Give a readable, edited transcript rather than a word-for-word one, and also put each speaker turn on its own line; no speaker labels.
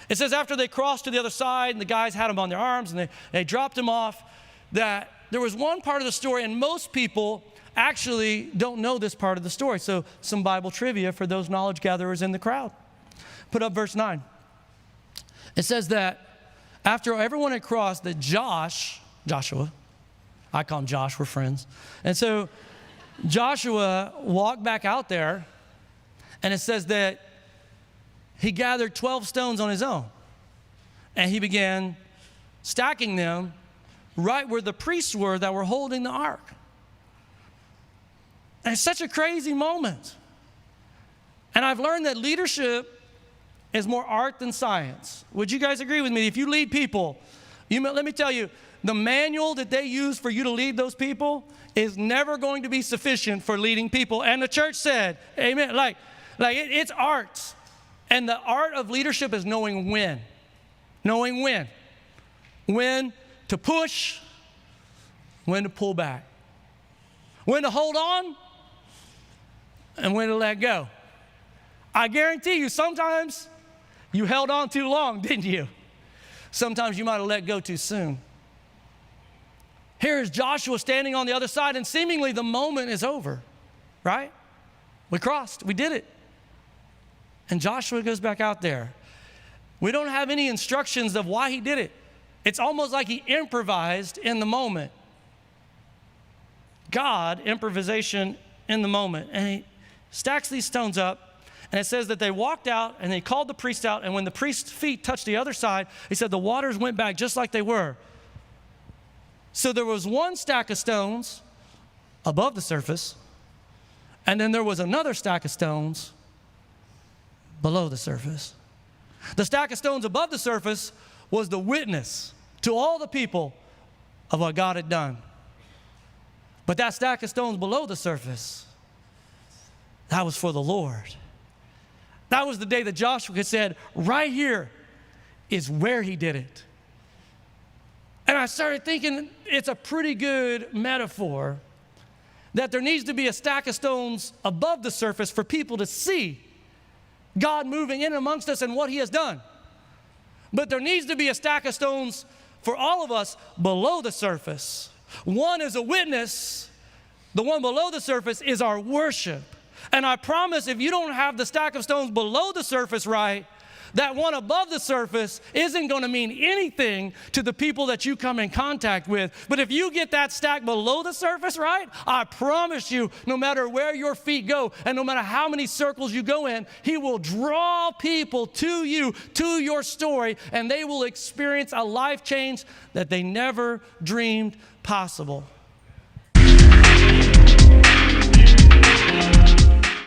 It says after they crossed to the other side and the guys had him on their arms and they dropped him off, that there was one part of the story, and most people actually don't know this part of the story. So some Bible trivia for those knowledge gatherers in the crowd. Put up verse 9. It says that after everyone had crossed, that Joshua, I call him Josh, we're friends. And so Joshua walked back out there, and it says that he gathered 12 stones on his own, and he began stacking them right where the priests were that were holding the ark. And it's such a crazy moment. And I've learned that leadership is more art than science. Would you guys agree with me? If you lead people, let me tell you, the manual that they use for you to lead those people is never going to be sufficient for leading people. And the church said, amen. It's art. And the art of leadership is knowing when. Knowing when. When to push, when to pull back. When to hold on, and when to let go. I guarantee you, sometimes you held on too long, didn't you? Sometimes you might have let go too soon. Here is Joshua standing on the other side, and seemingly the moment is over, right? We crossed, we did it. And Joshua goes back out there. We don't have any instructions of why he did it. It's almost like he improvised in the moment. God, improvisation in the moment. And he stacks these stones up, and it says that they walked out, and they called the priest out, and when the priest's feet touched the other side, he said the waters went back just like they were. So there was one stack of stones above the surface, and then there was another stack of stones below the surface. The stack of stones above the surface was the witness to all the people of what God had done. But that stack of stones below the surface, that was for the Lord. That was the day that Joshua said, right here is where he did it. And I started thinking it's a pretty good metaphor that there needs to be a stack of stones above the surface for people to see God moving in amongst us and what he has done. But there needs to be a stack of stones for all of us below the surface. One is a witness. The one below the surface is our worship. And I promise if you don't have the stack of stones below the surface right, that one above the surface isn't going to mean anything to the people that you come in contact with. But if you get that stack below the surface right, I promise you, no matter where your feet go and no matter how many circles you go in, he will draw people to you, to your story, and they will experience a life change that they never dreamed possible.